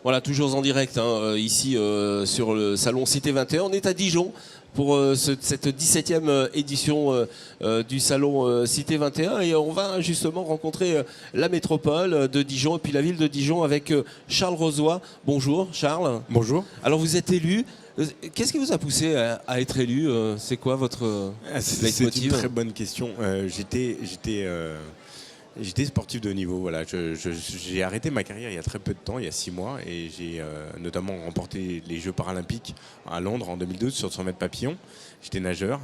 Voilà, toujours en direct, hein, ici sur le salon Cité 21. On est à Dijon pour cette 17e édition du salon Cité 21 et on va justement rencontrer la métropole de Dijon et puis la ville de Dijon avec Charles Rozoy. Bonjour Charles. Bonjour. Alors vous êtes élu. Qu'est-ce qui vous a poussé à être élu? C'est quoi votre C'est une très bonne question. J'étais sportif de haut niveau. Voilà. J'ai arrêté ma carrière il y a très peu de temps, il y a 6 mois, et j'ai notamment remporté les Jeux paralympiques à Londres en 2012 sur 100 mètres papillon. J'étais nageur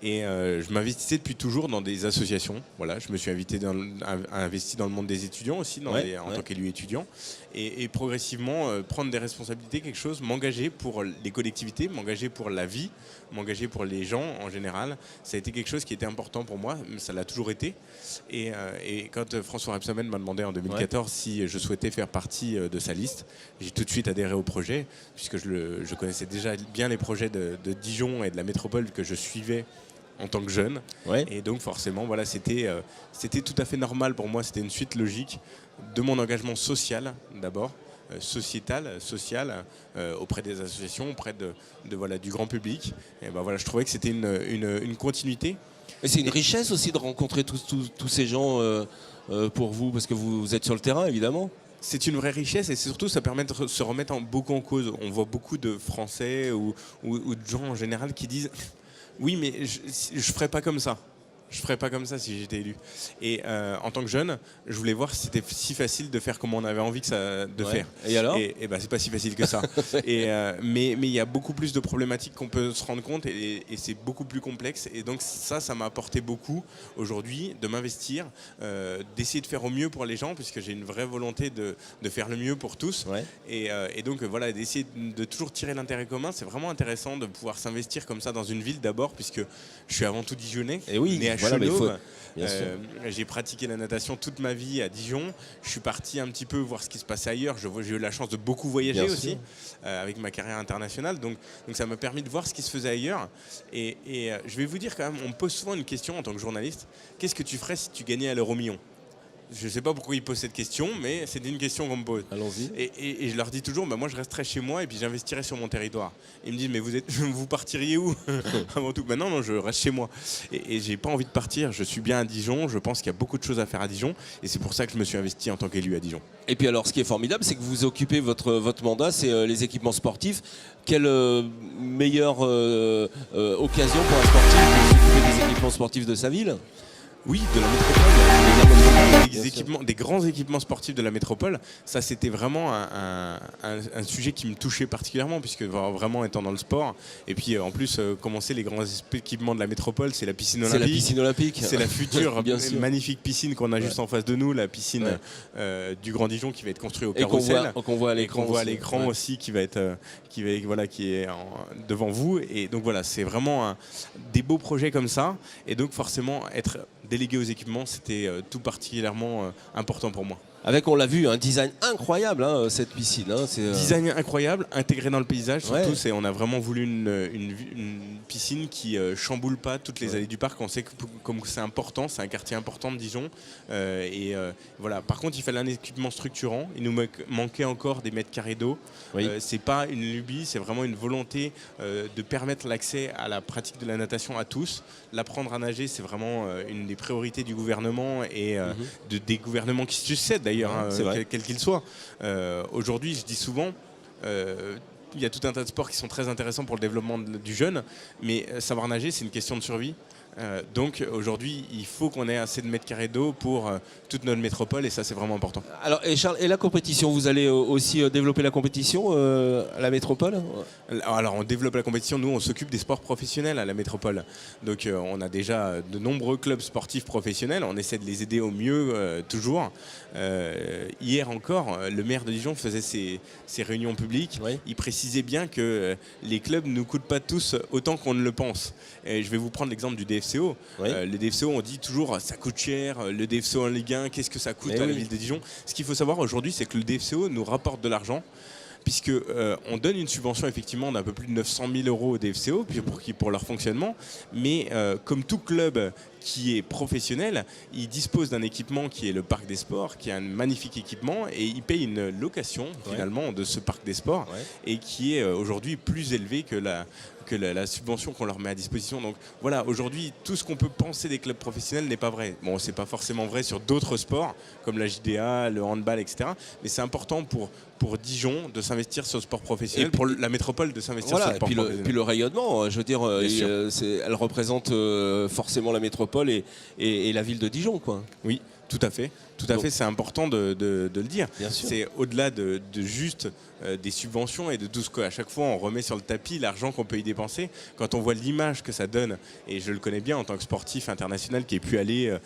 et je m'investissais depuis toujours dans des associations. Voilà, je me suis investi dans le monde des étudiants aussi, en tant qu'élu étudiant, et progressivement prendre des responsabilités, quelque chose, m'engager pour les collectivités, m'engager pour la vie, m'engager pour les gens en général. Ça a été quelque chose qui était important pour moi, ça l'a toujours été. Et quand François Rebsamen m'a demandé en 2014 si je souhaitais faire partie de sa liste, j'ai tout de suite adhéré au projet, puisque je connaissais déjà bien les projets de Dijon et de la métropole que je suivais en tant que jeune. Et donc forcément, voilà, c'était tout à fait normal pour moi, c'était une suite logique de mon engagement social d'abord, sociétal, social, auprès des associations, auprès du grand public. Et ben voilà, je trouvais que c'était une continuité. Et c'est une richesse aussi de rencontrer tous ces gens pour vous, parce que vous êtes sur le terrain évidemment. C'est une vraie richesse et surtout ça permet de se remettre beaucoup en cause. On voit beaucoup de Français ou de gens en général qui disent « oui mais je ferais pas comme ça ». Je ferais pas comme ça si j'étais élu. Et en tant que jeune, je voulais voir si c'était si facile de faire comme on avait envie de faire. Et alors? Et ben c'est pas si facile que ça. Mais il y a beaucoup plus de problématiques qu'on peut se rendre compte et c'est beaucoup plus complexe. Et donc ça m'a apporté beaucoup aujourd'hui de m'investir, d'essayer de faire au mieux pour les gens, puisque j'ai une vraie volonté de faire le mieux pour tous. Et donc voilà, d'essayer de toujours tirer l'intérêt commun. C'est vraiment intéressant de pouvoir s'investir comme ça dans une ville d'abord, puisque je suis avant tout dijonnais. Et oui. Né à Chenauve. J'ai pratiqué la natation toute ma vie à Dijon. Je suis parti un petit peu voir ce qui se passait ailleurs. J'ai eu la chance de beaucoup voyager aussi avec ma carrière internationale. Donc ça m'a permis de voir ce qui se faisait ailleurs. Et je vais vous dire quand même, on me pose souvent une question en tant que journaliste. Qu'est-ce que tu ferais si tu gagnais à l'euro-million ? Je ne sais pas pourquoi ils posent cette question, mais c'est une question qu'on me pose. Allons-y. Et je leur dis toujours, moi je resterai chez moi et puis j'investirai sur mon territoire. Ils me disent, mais vous partiriez où avant tout? Non, je reste chez moi. Et j'ai pas envie de partir, je suis bien à Dijon, je pense qu'il y a beaucoup de choses à faire à Dijon. Et c'est pour ça que je me suis investi en tant qu'élu à Dijon. Et puis alors, ce qui est formidable, c'est que vous occupez votre mandat, c'est les équipements sportifs. Quelle meilleure occasion pour un sportif de s'occuper des équipements sportifs de sa ville? Oui, de la métropole, des grands équipements sportifs de la métropole. Ça, c'était vraiment un sujet qui me touchait particulièrement, puisque vraiment étant dans le sport. Et puis en plus, commencer les grands équipements de la métropole, c'est la piscine olympique. C'est la piscine olympique. C'est la future magnifique piscine qu'on a juste en face de nous, la piscine du Grand Dijon qui va être construite au Carrousel. Et qu'on voit à l'écran aussi, qui est devant vous. Et donc voilà, c'est vraiment des beaux projets comme ça. Et donc forcément, être délégué aux équipements, c'était tout particulièrement important pour moi. Avec, on l'a vu, un design incroyable, hein, cette piscine. Hein, design incroyable, intégré dans le paysage. Surtout, on a vraiment voulu une piscine qui chamboule pas toutes les allées du parc. On sait que comme c'est important, c'est un quartier important de Dijon. Voilà. Par contre, il fallait un équipement structurant. Il nous manquait encore des mètres carrés d'eau. C'est pas une lubie, c'est vraiment une volonté de permettre l'accès à la pratique de la natation à tous. L'apprendre à nager, c'est vraiment une des priorités du gouvernement et des gouvernements qui succèdent d'ailleurs, quel qu'il soit. Aujourd'hui, je dis souvent, il y a tout un tas de sports qui sont très intéressants pour le développement du jeune, mais savoir nager, c'est une question de survie. Donc aujourd'hui, il faut qu'on ait assez de mètres carrés d'eau pour toute notre métropole et ça, c'est vraiment important. Alors, et Charles, et la compétition, vous allez aussi développer la compétition à la métropole? Alors, on développe la compétition. Nous, on s'occupe des sports professionnels à la métropole. Donc, on a déjà de nombreux clubs sportifs professionnels. On essaie de les aider au mieux toujours. Hier encore, le maire de Dijon faisait ses réunions publiques. Il précisait bien que les clubs ne nous coûtent pas tous autant qu'on ne le pense. Et je vais vous prendre l'exemple du DFCO. Le DFCO, on dit toujours ça coûte cher. Le DFCO en Ligue 1, qu'est-ce que ça coûte à la ville de Dijon? Ce qu'il faut savoir aujourd'hui, c'est que le DFCO nous rapporte de l'argent, puisque on donne une subvention effectivement d'un peu plus de 900 000 € au DFCO pour leur fonctionnement, mais comme tout club qui est professionnel, il dispose d'un équipement qui est le parc des sports, qui est un magnifique équipement, et il paye une location finalement de ce parc des sports, et qui est aujourd'hui plus élevée que la subvention qu'on leur met à disposition. Donc voilà, aujourd'hui, tout ce qu'on peut penser des clubs professionnels n'est pas vrai. Bon, c'est pas forcément vrai sur d'autres sports, comme la JDA, le handball, etc. Mais c'est important pour Dijon de s'investir sur le sport professionnel, pour la métropole de s'investir sur le sport professionnel. Puis le rayonnement, je veux dire, elle représente forcément la métropole et la ville de Dijon, quoi. Oui, tout à fait. Tout à fait, c'est important de le dire. C'est au-delà de juste des subventions et de tout ce qu'à chaque fois on remet sur le tapis, l'argent qu'on peut y dépenser. Quand on voit l'image que ça donne, et je le connais bien en tant que sportif international qui ait pu aller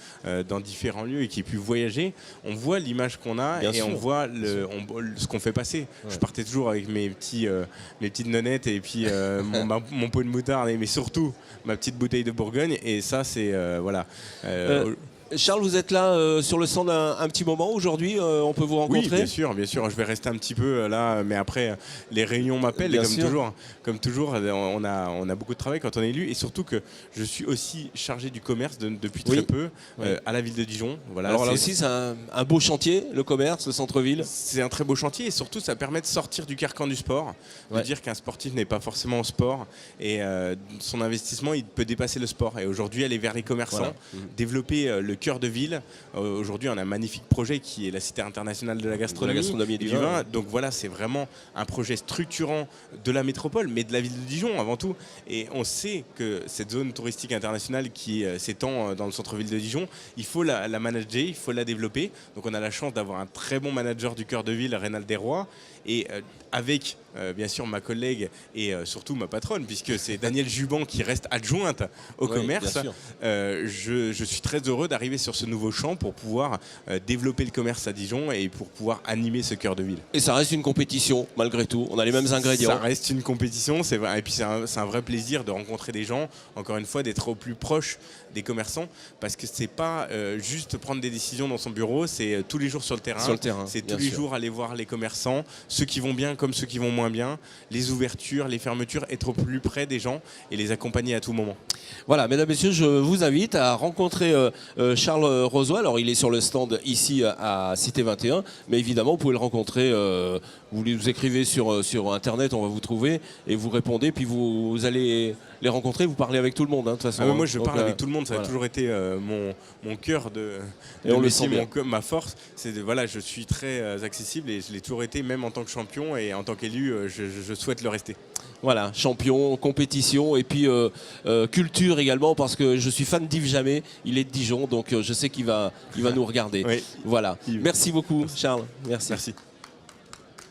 dans différents lieux et qui ait pu voyager, on voit l'image qu'on a on voit ce qu'on fait passer. Je partais toujours avec mes petites nonnettes et puis mon pot de moutarde, mais surtout ma petite bouteille de Bourgogne, et ça c'est voilà. Charles, vous êtes là sur le stand un petit moment aujourd'hui, on peut vous rencontrer? Oui, bien sûr, je vais rester un petit peu là, mais après les réunions m'appellent, et comme toujours, on a beaucoup de travail quand on est élu, et surtout que je suis aussi chargé du commerce depuis très peu à la ville de Dijon. Voilà, alors là aussi c'est un beau chantier, le commerce, le centre-ville. C'est un très beau chantier, et surtout ça permet de sortir du carcan du sport, de dire qu'un sportif n'est pas forcément au sport, et son investissement il peut dépasser le sport, et aujourd'hui aller vers les commerçants, développer le cœur de ville. Aujourd'hui, on a un magnifique projet qui est la Cité internationale de la gastronomie, et du vin. Donc voilà, c'est vraiment un projet structurant de la métropole, mais de la ville de Dijon avant tout. Et on sait que cette zone touristique internationale qui s'étend dans le centre-ville de Dijon, il faut la manager, il faut la développer. Donc on a la chance d'avoir un très bon manager du cœur de ville, Rénal Desrois, et avec bien sûr ma collègue et surtout ma patronne, puisque c'est Danielle Juban qui reste adjointe au commerce. Je suis très heureux d'arriver sur ce nouveau champ pour pouvoir développer le commerce à Dijon et pour pouvoir animer ce cœur de ville. Et ça reste une compétition malgré tout, on a les mêmes ingrédients. Ça reste une compétition, c'est vrai, et puis c'est un vrai plaisir de rencontrer des gens, encore une fois d'être au plus proche des commerçants, parce que c'est pas juste prendre des décisions dans son bureau, c'est tous les jours sur le terrain, c'est tous les jours aller voir les commerçants, ceux qui vont bien comme ceux qui vont moins bien, les ouvertures, les fermetures, être au plus près des gens et les accompagner à tout moment. Voilà, mesdames, messieurs, je vous invite à rencontrer Charles Rozoy. Alors il est sur le stand ici à Cité 21, mais évidemment vous pouvez le rencontrer, vous écrivez sur internet, on va vous trouver et vous répondez, puis vous allez les rencontrer, vous parlez avec tout le monde, de toute façon. Moi je parle avec tout le monde, ça a toujours été mon cœur de métier, ma force. Voilà, je suis très accessible et je l'ai toujours été, même en tant que champion, et en tant qu'élu, je souhaite le rester. Voilà, champion, compétition et puis culture également, parce que je suis fan d'Yves Jamais, il est de Dijon, donc je sais qu'il va nous regarder. Voilà. Merci beaucoup, Charles. Merci.